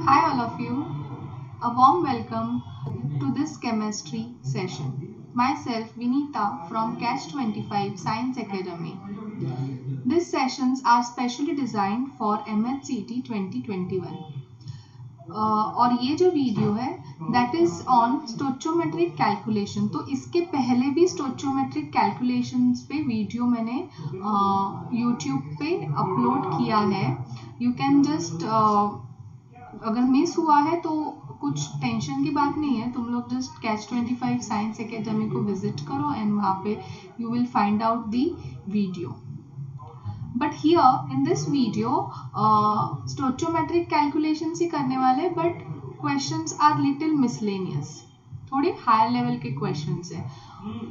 Hi all of you, a warm welcome to this chemistry session. Myself Vinita from Catch 25 Science Academy. These sessions are specially designed for MHCT 2021. और ये जो video है that is on stoichiometric calculation. तो इसके पहले भी stoichiometric calculations पे video मैंने यूट्यूब पे अपलोड किया है। यू कैन जस्ट अगर मिस हुआ है तो कुछ टेंशन की बात नहीं है, तुम लोग जस्ट कैच 25 साइंस एकेडमी को विजिट करो एंड वहाँ पे you will find out the video. But here in this video stoichiometric calculations ही करने वाले, but questions are little miscellaneous, थोड़े हायर लेवल के क्वेश्चंस है।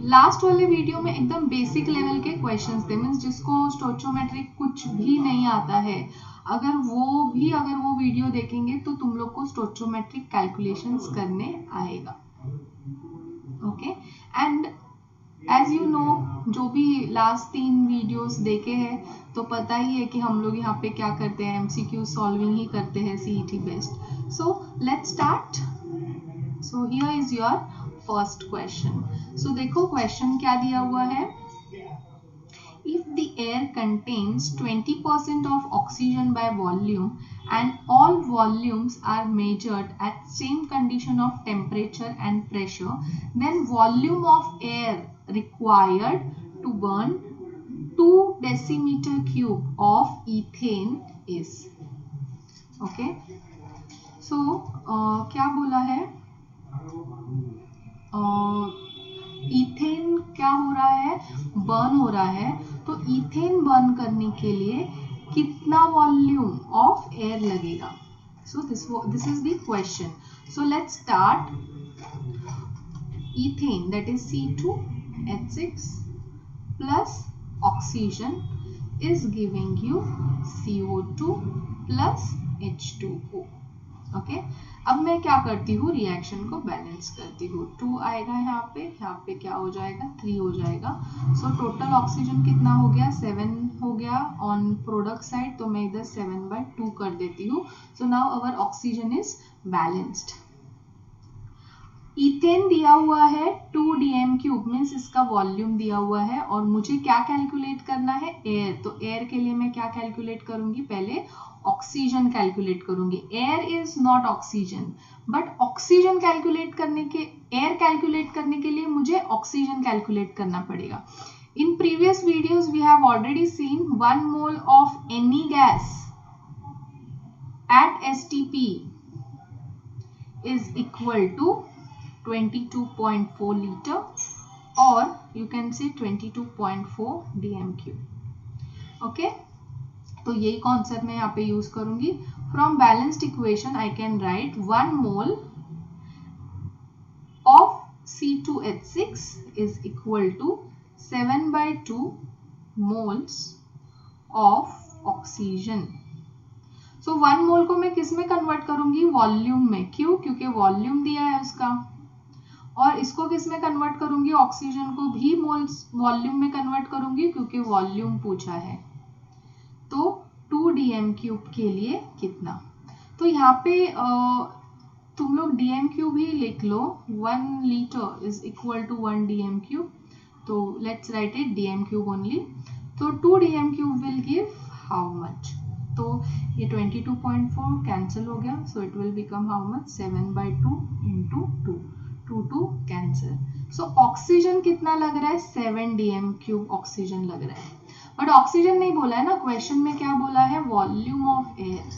लास्ट वाले वीडियो में एकदम बेसिक लेवल के क्वेश्चंस थे, मीन्स जिसको स्टोचोमेट्रिक कुछ भी नहीं आता है, अगर वो वीडियो देखेंगे तो तुम लोग को स्टोचोमेट्रिक कैलकुलेशंस करने आएगा। Okay, and as you know, जो भी लास्ट 3 वीडियोस देखे हैं तो पता ही है कि हम लोग यहाँ पे क्या करते हैं, एमसीक्यू सॉल्विंग ही करते हैं, CET based. So let's start. So here is your first question. So देखो क्वेश्चन क्या दिया हुआ है। If the air contains 20% of oxygen by volume and all volumes are measured at same condition of temperature and pressure, then volume of air required to burn 2 decimeter cube of ethane is. Okay, so क्या बोला है, ethane क्या हो रहा है, burn हो रहा है। तो इथेन बर्न करने के लिए कितना वॉल्यूम ऑफ एयर लगेगा। So this is the question. So let's start. Ethane that is C2H6 plus oxygen is giving you CO2 plus H2O. Okay, अब मैं क्या करती हूँ, रिएक्शन को बैलेंस करती हूँ। 2 आएगा यहाँ पे क्या हो जाएगा, 3 हो जाएगा। सो टोटल ऑक्सीजन कितना हो गया, 7 हो गया ऑन प्रोडक्ट साइड, तो मैं इधर 7/2 कर देती हूँ। So now our oxygen is balanced. Ethane दिया हुआ है 2 dm³ मीन्स इसका वॉल्यूम दिया हुआ है, और मुझे क्या कैलकुलेट करना है, एयर। तो एयर के लिए मैं क्या कैलकुलेट करूंगी, पहले ऑक्सीजन कैलकुलेट करूंगी। Air is not oxygen, but oxygen calculate करने के, एयर कैलकुलेट करने के लिए मुझे ऑक्सीजन कैलकुलेट करना पड़ेगा। In previous videos we have already seen 1 mole of any gas at STP is equal to 22.4 liter, or you can say 22.4 dm³। Okay, तो यही कॉन्सेप्ट मैं यहाँ पे यूज करूंगी। From balanced equation I can write 1 mole of C2H6 is equal to 7/2 moles of oxygen। सो 1 मोल को मैं किस में कन्वर्ट करूंगी, वॉल्यूम में। क्यों, क्योंकि वॉल्यूम दिया है उसका। और इसको किस में कन्वर्ट करूंगी, ऑक्सीजन को भी मोल्स वॉल्यूम में कन्वर्ट करूंगी, क्योंकि वॉल्यूम पूछा है। तो 2 dm³ के लिए कितना, तो यहाँ पे तुम लोग dm³ ही लिख लो। 1 litre is equal to 1 dm³, तो let's write it dm³ only. तो 2 dm³ will give how much, तो ये 22.4 कैंसिल हो गया। So it will become how much, 7/2 into 2 cancel. So oxygen कितना लग रहा है, 7 dm³ ऑक्सीजन लग रहा है, बट ऑक्सीजन नहीं बोला है ना क्वेश्चन में, क्या बोला है, वॉल्यूम ऑफ एयर।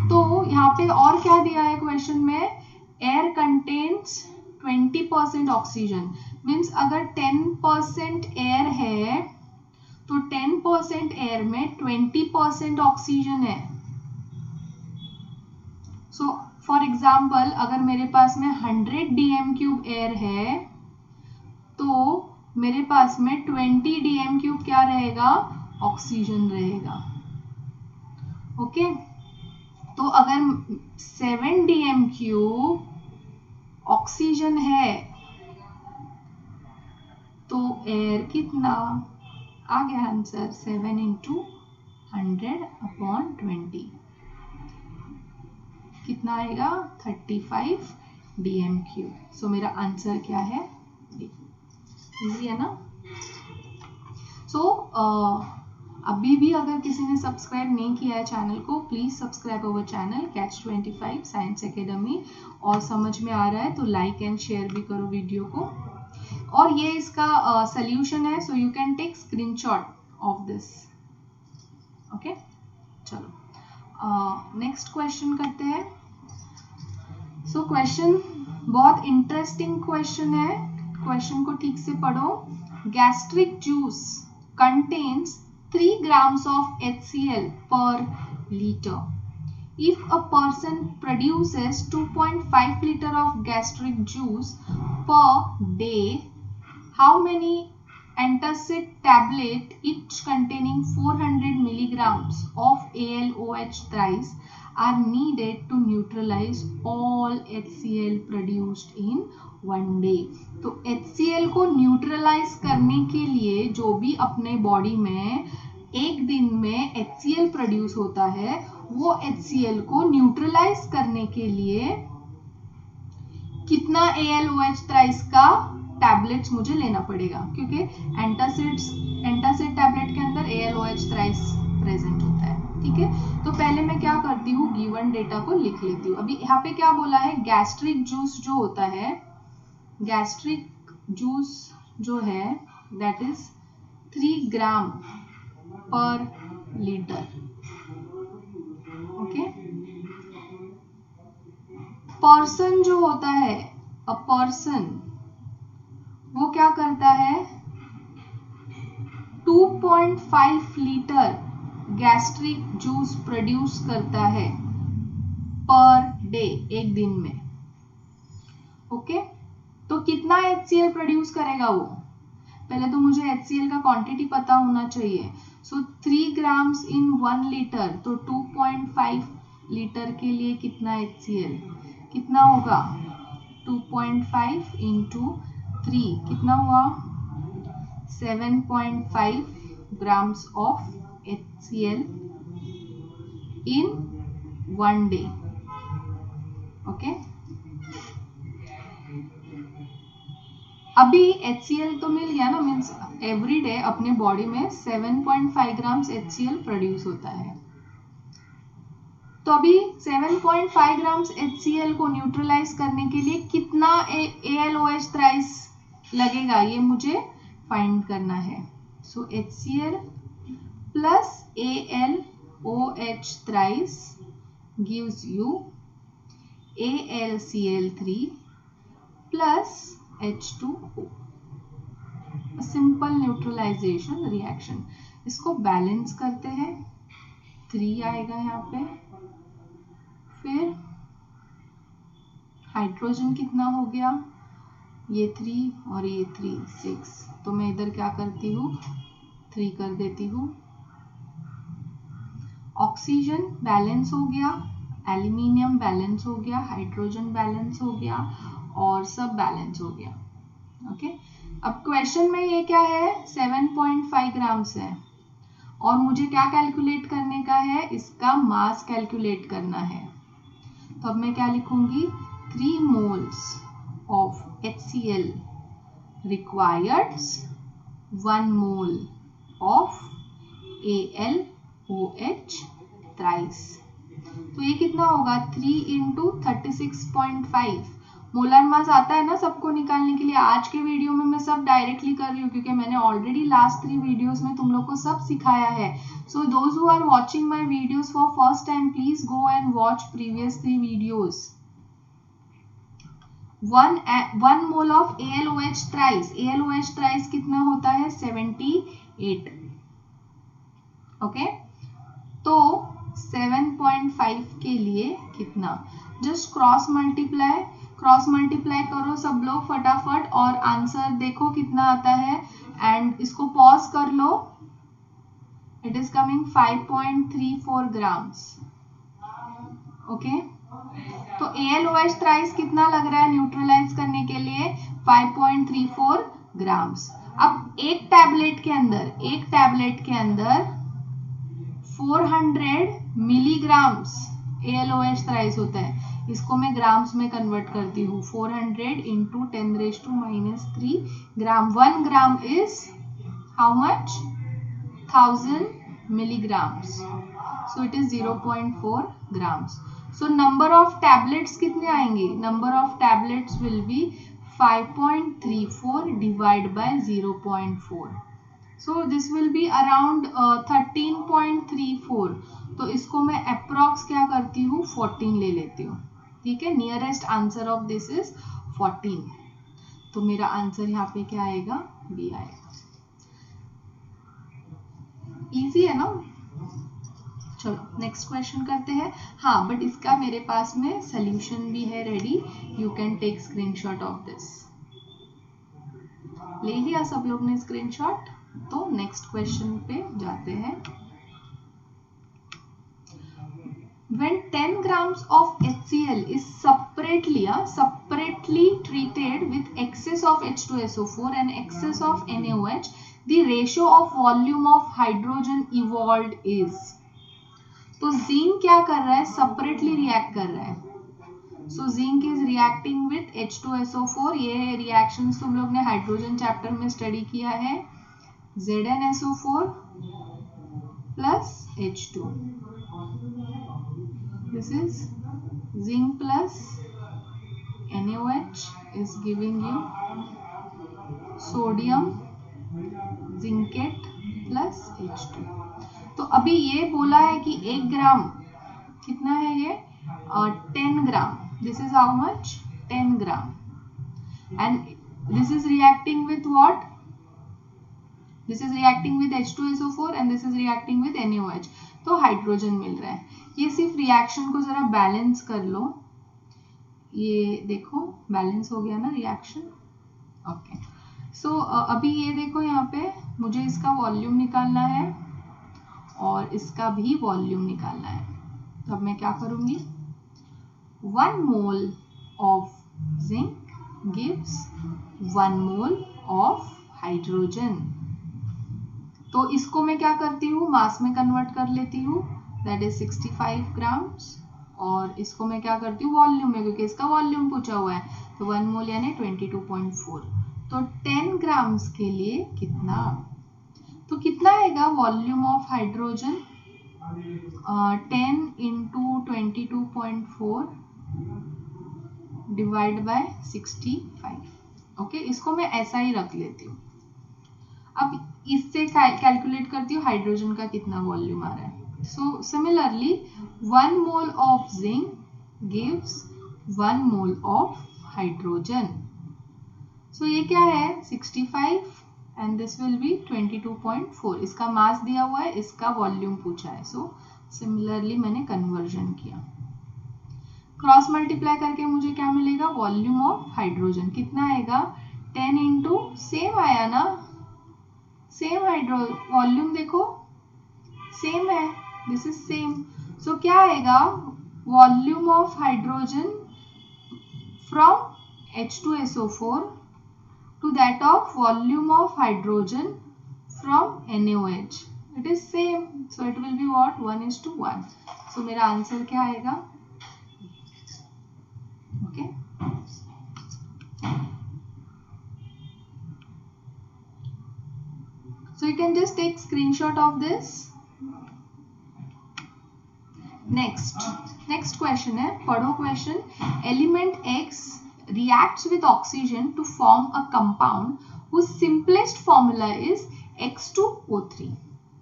तो यहाँ पे और क्या दिया है क्वेश्चन में, एयर कंटेन्स 20% ऑक्सीजन, मीन्स अगर 10% एयर है तो 10% एयर में 20% ऑक्सीजन है। सो फॉर एग्जाम्पल अगर मेरे पास में 100 dm³ एयर है, तो मेरे पास में 20 dm³ क्या रहेगा, ऑक्सीजन रहेगा। ओके, तो अगर 7 dm³ ऑक्सीजन है तो एयर कितना आ गया आंसर, 7 × 100/20। कितना आएगा 35 dm³। सो मेरा आंसर क्या है, इजी है ना। सो अभी भी अगर किसी ने सब्सक्राइब नहीं किया है चैनल को, please subscribe our channel Catch25 science academy, और समझ में आ रहा है तो लाइक एंड शेयर भी करो वीडियो को। और ये इसका सॉल्यूशन है, so you can take screenshot of this. Okay, चलो नेक्स्ट क्वेश्चन करते हैं। सो क्वेश्चन बहुत इंटरेस्टिंग क्वेश्चन है, क्वेश्चन को ठीक से पढ़ो। Gastric juice contains 3 grams of HCl per liter. If a person produces 2.5 liter of gastric juice per day, how many antacid tablet each containing 400 milligrams of ALOH thrice are needed to neutralize all HCl produced in 1 day? तो HCl को neutralise करने के लिए जो भी अपने body में एक दिन में HCl प्रोड्यूस होता है, वो HCl को न्यूट्रलाइज करने के लिए कितना ALOH थ्राइस का टैबलेट्स मुझे लेना पड़ेगा, क्योंकि एंटासिड टैबलेट के अंदर ALOH थ्राइस प्रेजेंट होता है। ठीक है, तो पहले मैं क्या करती हूँ, गिवन डेटा को लिख लेती हूँ। अभी यहाँ पे क्या बोला है, गैस्ट्रिक जूस जो होता है, गैस्ट्रिक जूस जो है दैट इज 3 ग्राम पर लीटर। ओके, पर्सन जो होता है, अ पर्सन, वो क्या करता है, 2.5 लीटर गैस्ट्रिक जूस प्रोड्यूस करता है पर डे, एक दिन में। ओके, तो कितना HCl प्रोड्यूस करेगा वो, पहले तो मुझे HCl का क्वांटिटी पता होना चाहिए। सो 3 ग्राम्स इन 1 लीटर, तो 2.5 लीटर के लिए कितना HCl, कितना होगा 2.5 इंटू 3, कितना हुआ 7.5 grams of HCl in 1 day. Okay, अभी HCl तो मिल गया ना, मीन्स एवरी डे अपने बॉडी में 7.5 ग्राम्स HCl प्रोड्यूस होता है। तो अभी 7.5 ग्राम्स HCl को न्यूट्रलाइज करने के लिए कितना ALOH थ्राइस लगेगा, ये मुझे फाइंड करना है। So HCl plus ALOH thrice gives you AlCl3 plus H2O, simple neutralization reaction. इसको बैलेंस करते हैं, 3 आएगा यहाँ पे, फिर हाइड्रोजन कितना हो गया, ये 3 और ये 3, 6, तो मैं इधर क्या करती हूँ 3 कर देती हूँ। ऑक्सीजन बैलेंस हो गया, एल्यूमिनियम बैलेंस हो गया, हाइड्रोजन बैलेंस हो गया और सब बैलेंस हो गया। ओके, अब क्वेश्चन में ये क्या है, 7.5 ग्राम्स है और मुझे क्या कैलकुलेट करने का है, इसका मास कैलकुलेट करना है। तो अब मैं क्या लिखूंगी, 3 moles of HCl requires 1 mole of ALOH thrice। तो ये कितना होगा 3 इंटू 36.5। मोलर मास आता है ना सबको निकालने के लिए। आज के वीडियो में मैं सब डायरेक्टली कर रही हूँ क्योंकि मैंने ऑलरेडी लास्ट 3 वीडियोस में तुम लोग को सब सिखाया है। So those who are watching my videos for first time, please go and watch previous 3 videos. 1 mole of ALOH thrice, ALOH thrice कितना होता है 78। ओके, तो 7.5 के लिए कितना, जस्ट क्रॉस मल्टीप्लाई करो सब लोग फटाफट और आंसर देखो कितना आता है एंड इसको पॉज कर लो। It is coming 5.34 grams. Okay, तो ALOH थ्राइस कितना लग रहा है न्यूट्रलाइज करने के लिए 5.34 ग्राम्स। अब एक टैबलेट के अंदर 400 मिलीग्राम्स ALOH थ्राइस होता है, इसको मैं ग्राम्स में कन्वर्ट करती हूँ. 400 into 10⁻³ gram. 1 gram is how much? 1000 milligrams. So it is 0.4 grams. So number of tablets कितने आएंगे? Number of tablets will be 5.34 divided by 0.4. So this will be around 13.34. तो इसको मैं अप्रॉक्स क्या करती हूँ? 14 ले लेती हूँ. ठीक है, nearest answer of this is 14. तो मेरा आंसर यहाँ पे क्या आएगा? बी आएगा. इजी है ना? चलो नेक्स्ट क्वेश्चन करते हैं. हाँ, बट इसका मेरे पास में सॉल्यूशन भी है ready. You can take screenshot of this. ले लिया सब लोग ने स्क्रीनशॉट? तो नेक्स्ट क्वेश्चन पे जाते हैं. When 10 grams of HCl is separately treated with excess of H2SO4 and excess of NaOH, the ratio of volume of hydrogen evolved is. तो जिंक क्या कर रहा है? सेपरेटली रिएक्ट कर रहा है. So zinc is reacting with H2SO4. ये reactions तुम लोग ने हाइड्रोजन चैप्टर में स्टडी किया है. ZnSO4 plus H2. This is zinc plus NaOH is giving you sodium zincate plus H2. तो अभी ये बोला है कि 1 ग्राम कितना है ये? 10 ग्राम. This is how much? 10 gram. And this is reacting with what? This is reacting with H2SO4 and this is reacting with NaOH. तो हाइड्रोजन मिल रहा है. ये सिर्फ रिएक्शन को जरा बैलेंस कर लो. ये देखो बैलेंस हो गया ना रिएक्शन. ओके. सो अभी ये देखो यहाँ पे मुझे इसका वॉल्यूम निकालना है और इसका भी वॉल्यूम निकालना है. तो अब मैं क्या करूँगी? 1 mole of zinc gives 1 mole of hydrogen. तो इसको मैं क्या करती हूँ? मास में कन्वर्ट कर लेती हूँ. That is 65 grams. और इसको मैं क्या करती हूँ? वॉल्यूम में, क्योंकि इसका वॉल्यूम पूछा हुआ है. तो 1 मोल यानी 22.4. तो 10 ग्राम्स के लिए कितना? तो कितना आएगा volume of hydrogen? 10 into 22.4 divide by 65. Okay, इसको मैं ऐसा ही रख लेती हूँ. अब इससे कैलकुलेट करती हूँ हाइड्रोजन का कितना वॉल्यूम आ रहा है. So similarly 1 mole of zinc gives 1 mole of hydrogen. So ये क्या है? 65 एंड दिस विल बी 22.4. इसका मास दिया हुआ है, इसका वॉल्यूम पूछा है. सो सिमिलरली मैंने कन्वर्जन किया. क्रॉस मल्टीप्लाई करके मुझे क्या मिलेगा? वॉल्यूम ऑफ हाइड्रोजन कितना आएगा? 10 इंटू सेम आया ना, सेम हाइड्रो वॉल्यूम देखो सेम है. This is same. सो क्या आएगा? Volume of hydrogen from H2SO4 to that of volume of hydrogen from NaOH. It is same. So it will be what? 1:1. So मेरा answer क्या आएगा? Okay. So you can just take screenshot of this. Next question है. पढ़ो question. Element X reacts with oxygen to form a compound whose simplest formula is X2O3.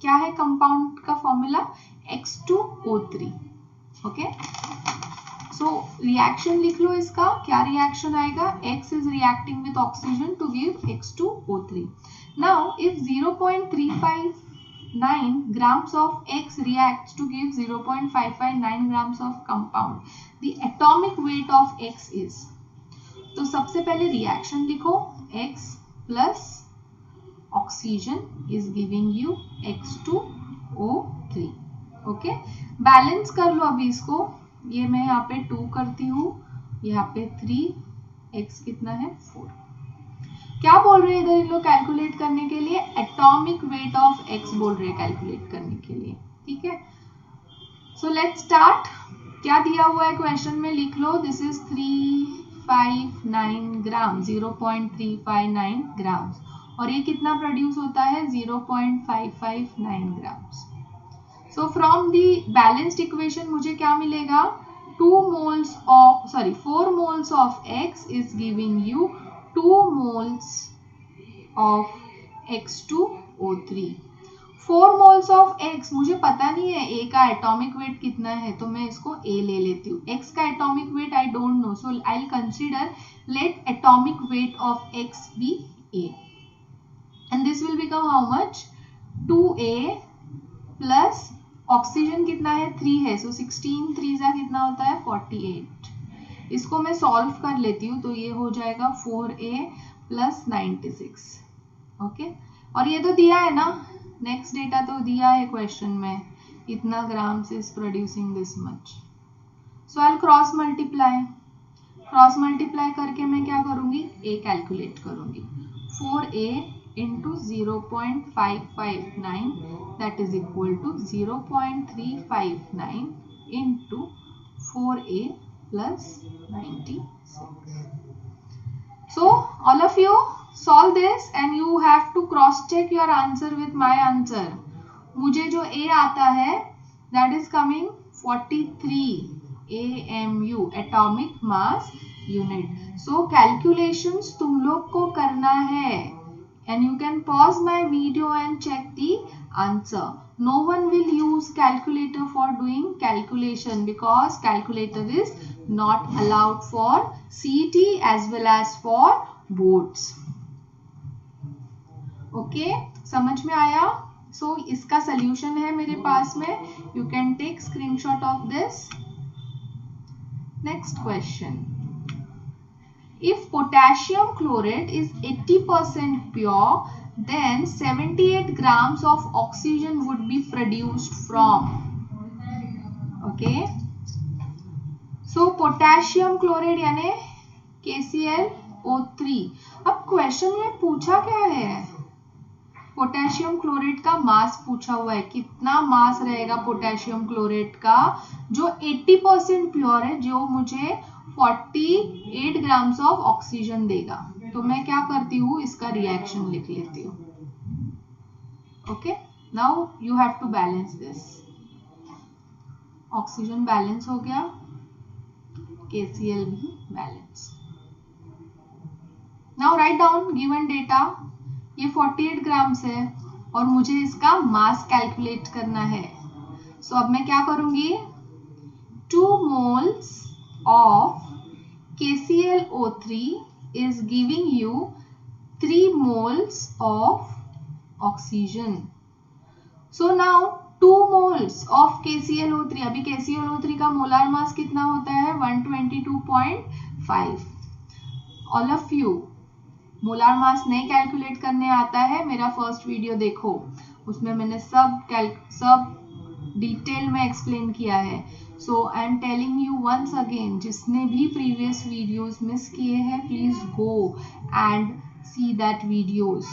क्या है compound का formula? X2O3. Okay, so reaction लिख लो इसका. क्या reaction आएगा? X is reacting with oxygen to give X2O3. Now if 0.359 grams of X reacts to give 0.559 grams of compound, the atomic weight of X is. तो सबसे पहले reaction लिखो. X plus oxygen is giving you X2O3. Okay, balance कर लो अभी इसको. ये मैं यहाँ पे 2 करती हूँ, यहाँ पे 3, X कितना है? 4. क्या बोल रहे हैं इधर इन लोग कैलकुलेट करने के लिए? एटॉमिक वेट ऑफ X बोल रहे हैं कैलकुलेट करने के लिए. ठीक है, सो लेट्स स्टार्ट. क्या दिया हुआ है क्वेश्चन में, लिख लो, दिस इज 359 ग्राम, 0.359 ग्राम्स, और ये कितना प्रोड्यूस होता है, 0.559 grams. So from the balanced equation मुझे क्या मिलेगा, 4 moles of X is giving you 2 moles of X2O3। 4 moles of X, मुझे पता नहीं है A का एटॉमिक वेट कितना है, तो मैं इसको A ले लेती हूँ। X का atomic weight I don't know, so I will consider let atomic weight of X be A, and this will become how much, 2A plus oxygen कितना है, 3 है, सो 16 3 जा कितना होता है, 48। इसको मैं सॉल्व कर लेती हूँ, तो ये हो जाएगा 4A प्लस 96। ओके, और ये तो दिया है ना, नेक्स्ट डेटा तो दिया है क्वेश्चन में, इतना grams is producing this much. So I will cross multiply करके मैं क्या करूंगी, A कैलकुलेट करूंगी, 4A into 0.559, that is equal to 0.359 into 4A plus 96. So all of you solve this and you have to cross check your answer with my answer. मुझे जो A आता है that is coming 43 AMU, atomic mass unit. So calculations तुम लोग को करना है, and you can pause my video and check the answer. No one will use calculator for doing calculation because calculator is not allowed for CET as well as for boards. Okay, समझ में आया? So इसका solution है मेरे पास में, you can take screenshot of this. Next question. If potassium chlorate is 80% pure, then 78 grams of oxygen would be produced from. Okay. So potassium chlorate यानी KClO3। अब question में पूछा क्या है, पोटेशियम क्लोरेट का मास पूछा हुआ है, कितना मास रहेगा पोटेशियम क्लोरेट का जो 80% प्योर है, जो मुझे 48 ग्राम्स ऑफ ऑक्सीजन देगा। तो मैं क्या करती हूँ, इसका रिएक्शन लिख लेती हूँ। Okay, now you have to balance this, oxygen balance हो गया, KCl भी balance. Now write down given data, ये 48 ग्राम्स है और मुझे इसका मास कैलकुलेट करना है। सो अब मैं क्या करूंगी, 2 moles of KClO3 is giving you 3 moles of oxygen. So now 2 moles of KClO3, अभी KClO3 का मोलार मास कितना होता है, 122.5। All of you molar mass नहीं कैलकुलेट करने आता है, मेरा फर्स्ट वीडियो देखो, उसमें मैंने सब डिटेल में एक्सप्लेन किया है। So I am telling you once again, जिसने भी प्रीवियस वीडियोस मिस किए हैं please go and see that videos,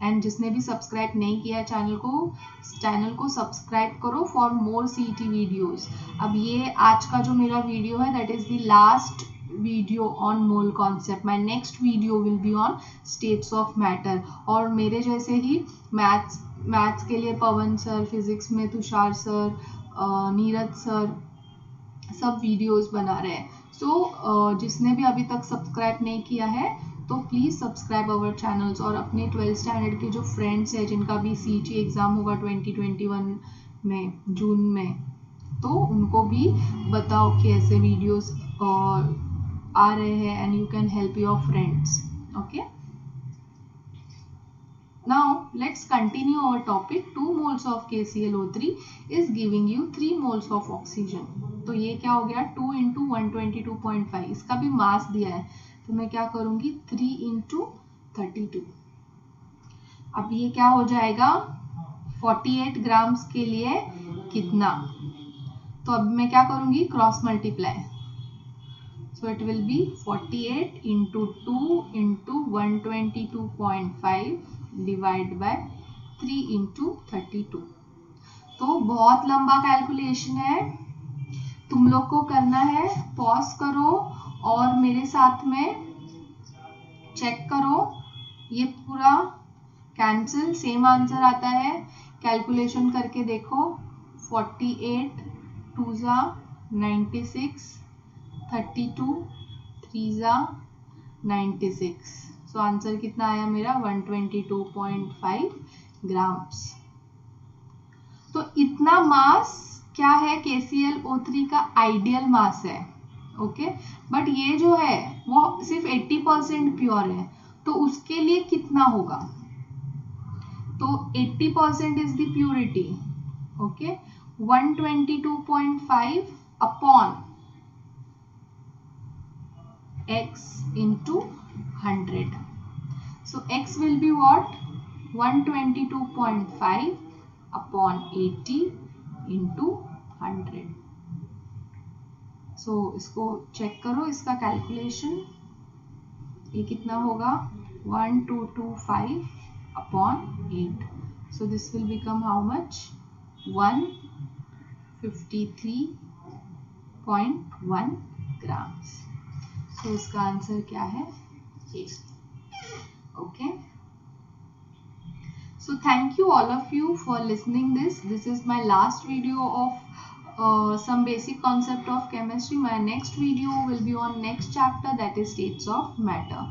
and जिसने भी सब्सक्राइब नहीं किया चैनल को सब्सक्राइब करो फॉर मोर सीईटी वीडियोस। अब ये आज का जो मेरा वीडियो है that is the last video on mole concept. My next video will be on states of matter, और मेरे जैसे ही मैथ्स के लिए पवन सर, फिजिक्स में तुषार सर, नीरज सर सब वीडियोस बना रहे हैं। सो जिसने भी अभी तक सब्सक्राइब नहीं किया है तो प्लीज़ सब्सक्राइब अवर चैनल्स, और अपने 12th स्टैंडर्ड के जो फ्रेंड्स हैं जिनका भी सीईटी एग्ज़ाम होगा 2021 में जून में, तो उनको भी बताओ कि ऐसे वीडियोस आ रहे हैं and you can help your friends. Okay, now let's continue our topic. 2 moles of KClO3 is giving you 3 moles of oxygen। तो ये क्या हो गया, 2 into 122.5, इसका भी मास दिया है तो मैं क्या करूंगी, 3 into 32। अब ये क्या हो जाएगा, 48 ग्राम्स के लिए कितना, तो अब मैं क्या करूंगी, cross multiply. So it will be 48 into 2 into 122.5 divide by 3 into 32। तो बहुत लंबा कैलकुलेशन है, तुम लोग को करना है, पॉज करो और मेरे साथ में चेक करो, ये पूरा कैंसिल, सेम आंसर आता है, कैलकुलेशन करके देखो, 48 2 जा 96, 32 3 जा 96, सो आंसर कितना आया मेरा 122.5 ग्राम्स। तो इतना मास क्या है, KClO3 का आइडियल मास है, ओके। बट ये जो है वो सिर्फ 80% प्योर है, तो उसके लिए कितना होगा, तो 80% is the purity, okay. 122.5 upon x into 100, so x will be what, 122.5 upon 80 into 100। So इसको चेक करो, इसका कैलकुलेशन, ये कितना होगा 1225 upon 8, so this will become how much, 153.1 grams. So इसका आंसर क्या है, ये, okay. So thank you all of you for listening this. This is my last video of some basic concept of chemistry. My next video will be on next chapter, that is states of matter.